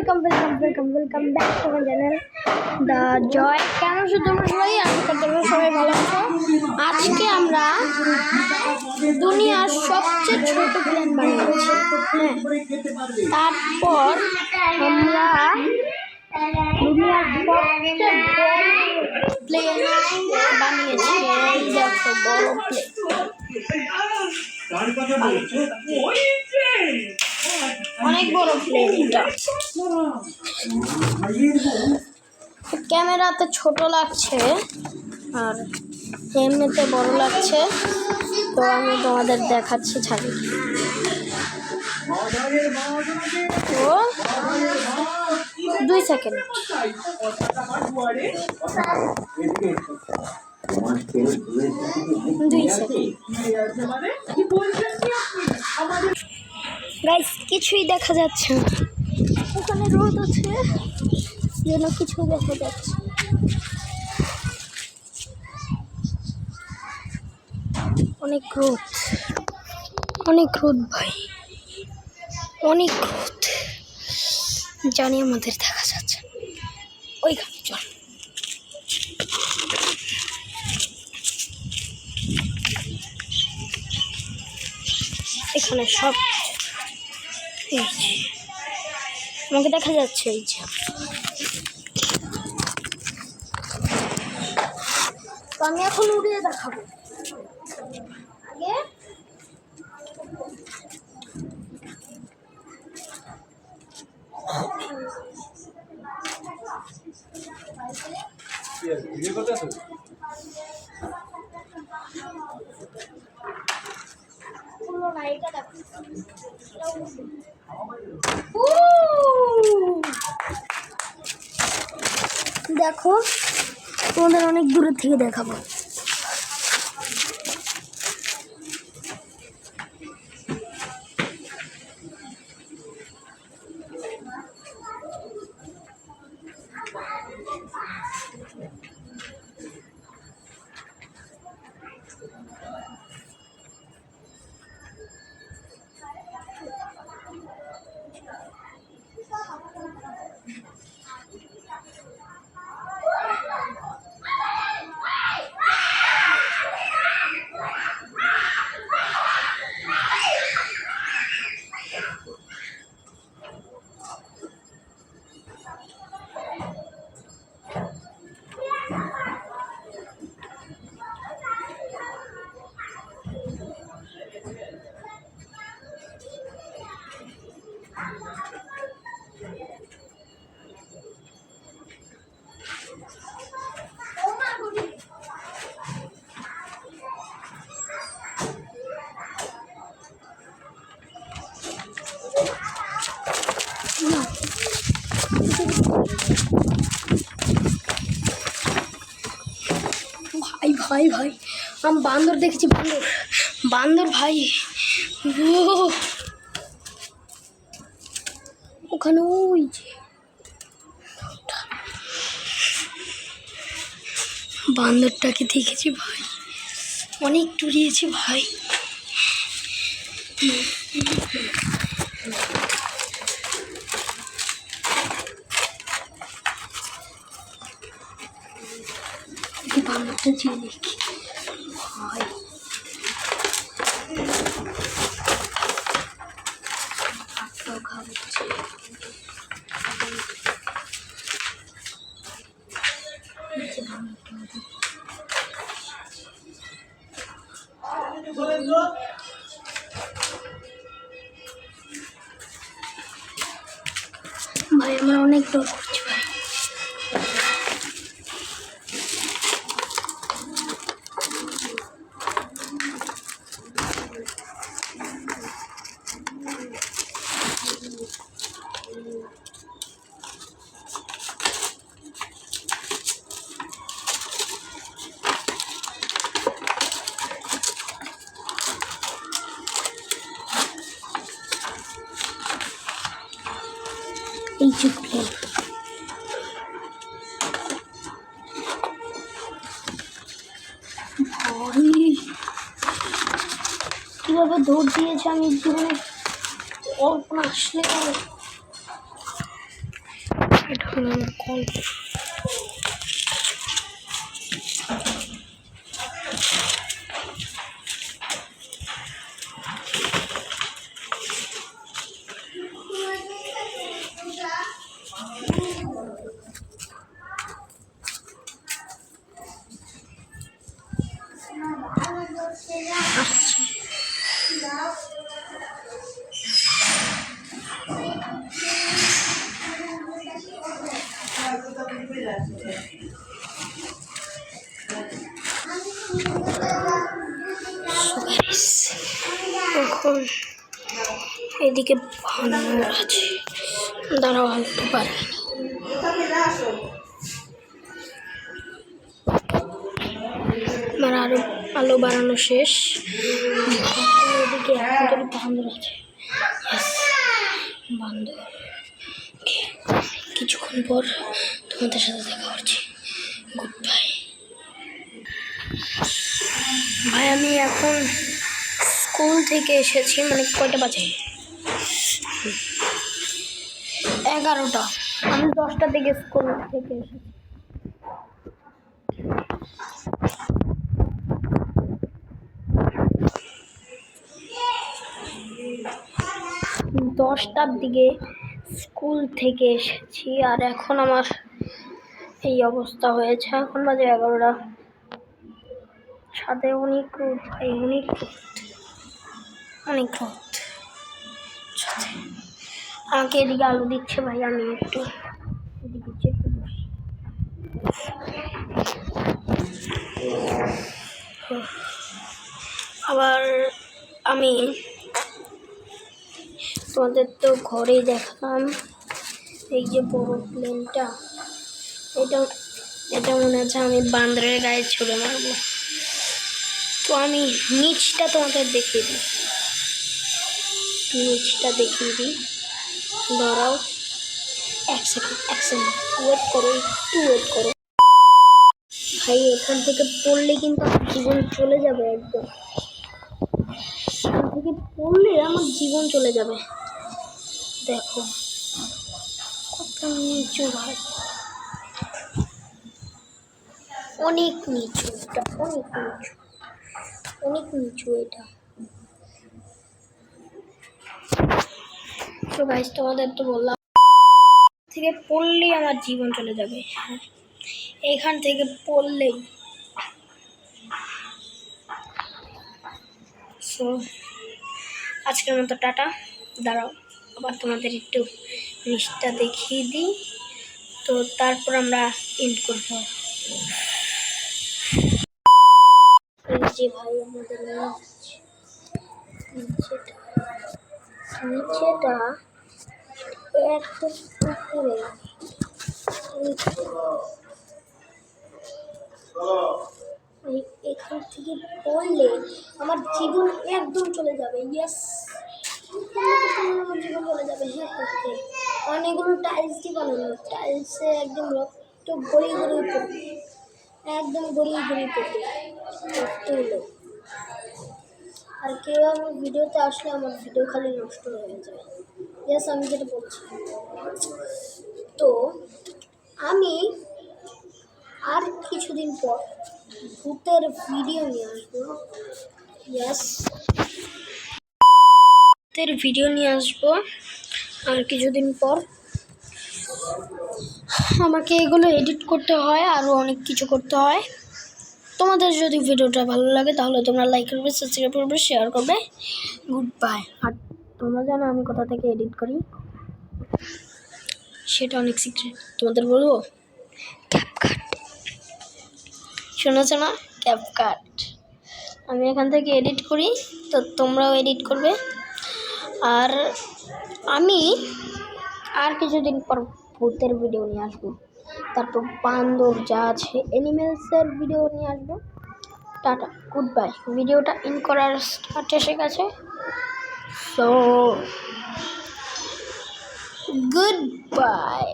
welcome back to my channel The Joy। কেমন আছো তোমরা সবাই? আশা করি তোমরা সবাই ভালো আছো। আজকে আমরা দুনিয়ার সবচেয়ে ছোট প্লেন বানিয়েছি। তারপর আমরা দুনিয়ার সবচেয়ে বড় প্লেন বানিয়েছি। দেখো বড় প্লেন, অনেক বড় প্লেন। এটা ক্যামেরাতে ছোট লাগছে আর এমনিতে বড় লাগছে, তো আমি তোমাদের দেখাচ্ছি ছাড়ি। তো 2 সেকেন্ড। গাইস কিছুই দেখা যাচ্ছে না, ওখানে রোদ আছে যেন কিছু দেখা যাচ্ছে। অনেক রোদ ভাই, অনেক রোদ। জানি আমাদের দেখা যাচ্ছে ওইখানে। চল এখানে সব আমাকে দেখা যাচ্ছে। এই যে তো আমি এখন উড়িয়ে দেখাবো। আগে দেখো, তোমাদের অনেক দূরের থেকে দেখাবো। ভাই আমি বান্দর দেখেছি, বান্দর ভাই। ওখানে ওই যে বান্দরটাকে দেখেছি ভাই, অনেক দূরিয়েছি ভাই। বান্দরটা চেয়ে দেখি ভাই, খাচ্ছে। ভাই আমরা অনেক ডর করছি ভাই। এই যে প্লেন, কিভাবে দৌড় দিয়েছে আমি জীবনে কল্পনা আসলে। এখন আমার কল এখন এদিকে বানর আছে, দাঁড়াও আনতে পারে। আমার আলো বাড়ানো শেষ। এদিকে এখন বান্দর আছে, বান্দর। কিছুক্ষণ পর তোমাদের সাথে দেখা হচ্ছে। গুড বাই ভাই। আমি এখন স্কুল থেকে এসেছি, মানে কয়টা বাজে? 11টা। আমি 10টার দিকে স্কুল থেকে এসেছি। দশটার দিকে স্কুল থেকে এসেছি, আর এখন আমার এই অবস্থা হয়েছে। এখন বাজে 11টা। সাথে অনেক রোদ ভাই, অনেক রোদ, অনেক রোদ। আমাকে এদিকে আলো দিচ্ছে ভাই, আমি একটু এদিকে চেপে বসি। আবার আমি তোমাদের তো ঘরে দেখালাম এই যে বড় প্লেনটা, এটা মনে হচ্ছে আমি বান্দরের গায়ে ছুড়ে মারবো। তো আমি নিচটা তোমাদের দেখিয়ে দিই, দাঁড়াও 1 সেকেন্ড ওয়েট করো, একটু ওয়েট করো ভাই। এখান থেকে পড়লে কিন্তু আমার জীবন চলে যাবে, একদম এখান থেকে পড়লে আমার জীবন চলে যাবে। দেখো কত নিচু ভাই, অনেক নিচু, এটা অনেক নিচু এটা। তো গাইস তোমাদের তো বললাম থেকে পড়লেই আমার জীবন চলে যাবে। এখান থেকে পড়লেই। সো আজকের মতো টাটা। দাঁড়াও আবার তোমাদের একটু নিচটা দেখিয়ে দিই, তো তারপর আমরা এন্ড করবো। এই যে ভাই আমাদের নিচেটা একদম উপরে। এখান থেকে পড়লে আমার জীবন একদম চলে যাবে। ইয়েস, আমার জীবন চলে যাবে। হ্যাঁ, অনেকগুলো টাইলস দিয়ে বানানো, টাইলসে একদম রক্ত গড়িয়ে পড়বে, একদম গড়িয়ে পড়বে রক্তগুলো। আর কেউ আমার ভিডিওতে আসলে আমার ভিডিও খালি নষ্ট হয়ে যায়। ইয়েস, আমি যেটা বলছি। তো আমি আর কিছুদিন পর ভূতের ভিডিও নিয়ে আসবো। ইয়েস, ভূতের ভিডিও নিয়ে আসবো আর কিছুদিন পর। আমাকে এগুলো এডিট করতে হয়, আরও অনেক কিছু করতে হয়। তোমাদের যদি ভিডিওটা ভালো লাগে তাহলে তোমরা লাইক করবে, সাবস্ক্রাইব করবে, শেয়ার করবে। Good bye. আর তোমরা জানো আমি কোথা থেকে এডিট করি, সেটা অনেক সিক্রেট, তোমাদের বলবো। ক্যাপকাট, শুনেছো না? ক্যাপকাট আমি এখান থেকে এডিট করি, তো তোমরাও এডিট করবে। আর আমি আর কিছুদিন পর ভূতের ভিডিও নিয়ে আসবো, তারপর বান্দর যা আছে অ্যানিমেলসের ভিডিও নিয়ে আসবো। Tata, good bye. ভিডিওটা ইন করার স্টার্ট এসে গেছে, সো গুড বাই।